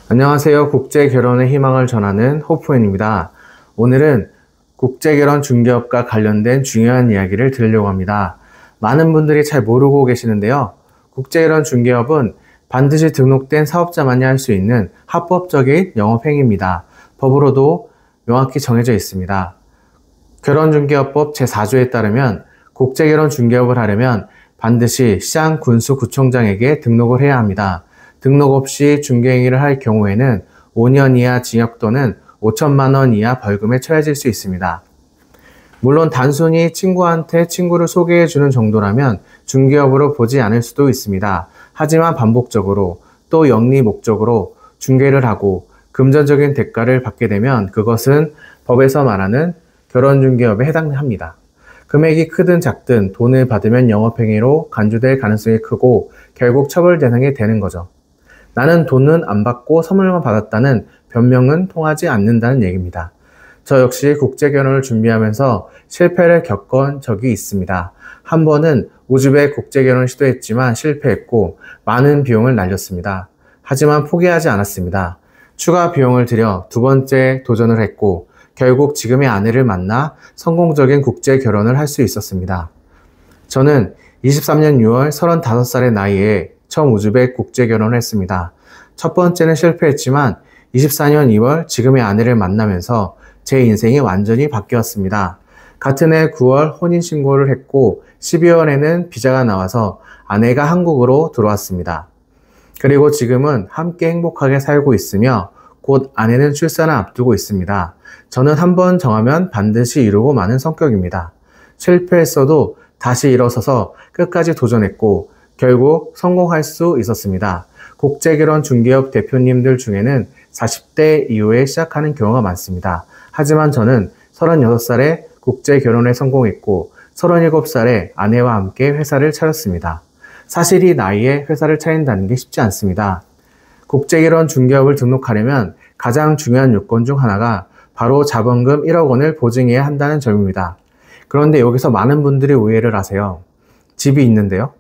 안녕하세요. 국제결혼의 희망을 전하는 호프엔입니다. 오늘은 국제결혼 중개업과 관련된 중요한 이야기를 들으려고 합니다. 많은 분들이 잘 모르고 계시는데요. 국제결혼 중개업은 반드시 등록된 사업자만이 할 수 있는 합법적인 영업행위입니다. 법으로도 명확히 정해져 있습니다. 결혼중개업법 제4조에 따르면 국제결혼 중개업을 하려면 반드시 시장 군수구청장에게 등록을 해야 합니다. 등록 없이 중개행위를 할 경우에는 5년 이하 징역 또는 5천만 원 이하 벌금에 처해질 수 있습니다. 물론 단순히 친구한테 친구를 소개해주는 정도라면 중개업으로 보지 않을 수도 있습니다. 하지만 반복적으로 또 영리 목적으로 중개를 하고 금전적인 대가를 받게 되면 그것은 법에서 말하는 결혼중개업에 해당합니다. 금액이 크든 작든 돈을 받으면 영업행위로 간주될 가능성이 크고 결국 처벌 대상이 되는 거죠. 나는 돈은 안 받고 선물만 받았다는 변명은 통하지 않는다는 얘기입니다. 저 역시 국제결혼을 준비하면서 실패를 겪은 적이 있습니다. 한 번은 우즈벡 국제결혼을 시도했지만 실패했고 많은 비용을 날렸습니다. 하지만 포기하지 않았습니다. 추가 비용을 들여 두 번째 도전을 했고 결국 지금의 아내를 만나 성공적인 국제결혼을 할 수 있었습니다. 저는 23년 6월 35살의 나이에 처음 우즈벡 국제결혼을 했습니다. 첫 번째는 실패했지만 24년 2월 지금의 아내를 만나면서 제 인생이 완전히 바뀌었습니다. 같은 해 9월 혼인신고를 했고 12월에는 비자가 나와서 아내가 한국으로 들어왔습니다. 그리고 지금은 함께 행복하게 살고 있으며 곧 아내는 출산을 앞두고 있습니다. 저는 한번 정하면 반드시 이루고 마는 성격입니다. 실패했어도 다시 일어서서 끝까지 도전했고 결국 성공할 수 있었습니다. 국제결혼 중개업 대표님들 중에는 40대 이후에 시작하는 경우가 많습니다. 하지만 저는 36살에 국제결혼에 성공했고 37살에 아내와 함께 회사를 차렸습니다. 사실 이 나이에 회사를 차린다는 게 쉽지 않습니다. 국제결혼 중개업을 등록하려면 가장 중요한 요건 중 하나가 바로 자본금 1억 원을 보증해야 한다는 점입니다. 그런데 여기서 많은 분들이 오해를 하세요. 집이 있는데요.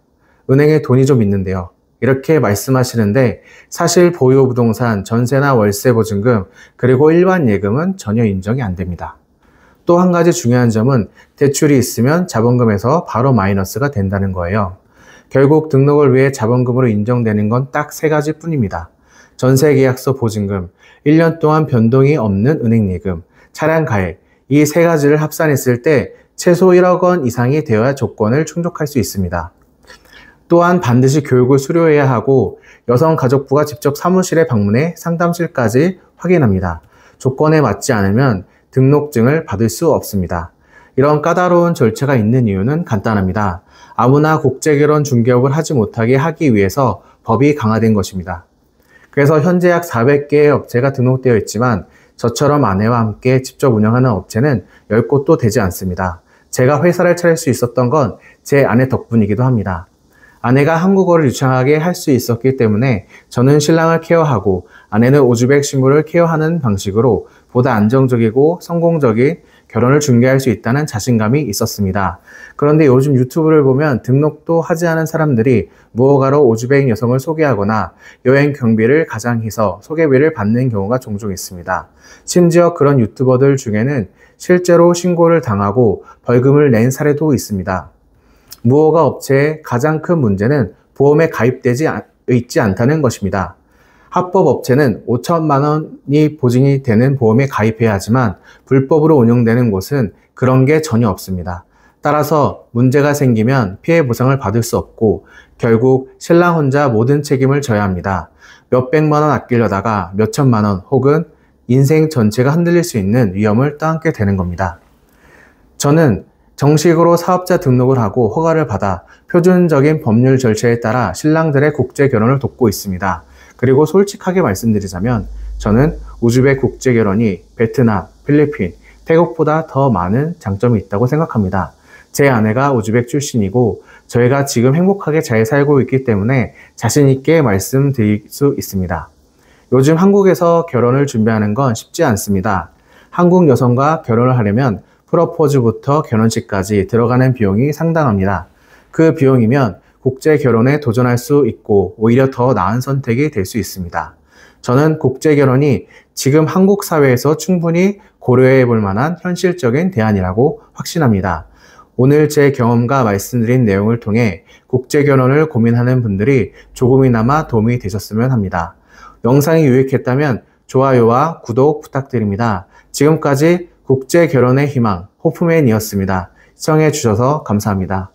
은행에 돈이 좀 있는데요. 이렇게 말씀하시는데 사실 보유부동산, 전세나 월세 보증금, 그리고 일반 예금은 전혀 인정이 안 됩니다. 또 한 가지 중요한 점은 대출이 있으면 자본금에서 바로 마이너스가 된다는 거예요. 결국 등록을 위해 자본금으로 인정되는 건 딱 세 가지 뿐입니다. 전세계약서 보증금, 1년 동안 변동이 없는 은행예금, 차량 가액, 이 세 가지를 합산했을 때 최소 1억 원 이상이 되어야 조건을 충족할 수 있습니다. 또한 반드시 교육을 수료해야 하고 여성가족부가 직접 사무실에 방문해 상담실까지 확인합니다. 조건에 맞지 않으면 등록증을 받을 수 없습니다. 이런 까다로운 절차가 있는 이유는 간단합니다. 아무나 국제결혼 중개업을 하지 못하게 하기 위해서 법이 강화된 것입니다. 그래서 현재 약 400개의 업체가 등록되어 있지만 저처럼 아내와 함께 직접 운영하는 업체는 10곳도 되지 않습니다. 제가 회사를 차릴 수 있었던 건 제 아내 덕분이기도 합니다. 아내가 한국어를 유창하게 할 수 있었기 때문에 저는 신랑을 케어하고 아내는 우즈벡 신부를 케어하는 방식으로 보다 안정적이고 성공적인 결혼을 중개할 수 있다는 자신감이 있었습니다. 그런데 요즘 유튜브를 보면 등록도 하지 않은 사람들이 무허가로 우즈벡 여성을 소개하거나 여행 경비를 가장해서 소개비를 받는 경우가 종종 있습니다. 심지어 그런 유튜버들 중에는 실제로 신고를 당하고 벌금을 낸 사례도 있습니다. 무허가 업체의 가장 큰 문제는 보험에 가입되지 있지 않다는 것입니다. 합법 업체는 5천만 원이 보증이 되는 보험에 가입해야 하지만 불법으로 운영되는 곳은 그런 게 전혀 없습니다. 따라서 문제가 생기면 피해 보상을 받을 수 없고 결국 신랑 혼자 모든 책임을 져야 합니다. 몇백만 원 아끼려다가 몇천만 원 혹은 인생 전체가 흔들릴 수 있는 위험을 떠안게 되는 겁니다. 저는 정식으로 사업자 등록을 하고 허가를 받아 표준적인 법률 절차에 따라 신랑들의 국제 결혼을 돕고 있습니다. 그리고 솔직하게 말씀드리자면 저는 우즈벡 국제 결혼이 베트남, 필리핀, 태국보다 더 많은 장점이 있다고 생각합니다. 제 아내가 우즈벡 출신이고 저희가 지금 행복하게 잘 살고 있기 때문에 자신 있게 말씀드릴 수 있습니다. 요즘 한국에서 결혼을 준비하는 건 쉽지 않습니다. 한국 여성과 결혼을 하려면 프로포즈부터 결혼식까지 들어가는 비용이 상당합니다. 그 비용이면 국제 결혼에 도전할 수 있고 오히려 더 나은 선택이 될 수 있습니다. 저는 국제결혼이 지금 한국 사회에서 충분히 고려해 볼 만한 현실적인 대안이라고 확신합니다. 오늘 제 경험과 말씀드린 내용을 통해 국제결혼을 고민하는 분들이 조금이나마 도움이 되셨으면 합니다. 영상이 유익했다면 좋아요와 구독 부탁드립니다. 지금까지 국제결혼의 희망, 호프맨이었습니다. 시청해 주셔서 감사합니다.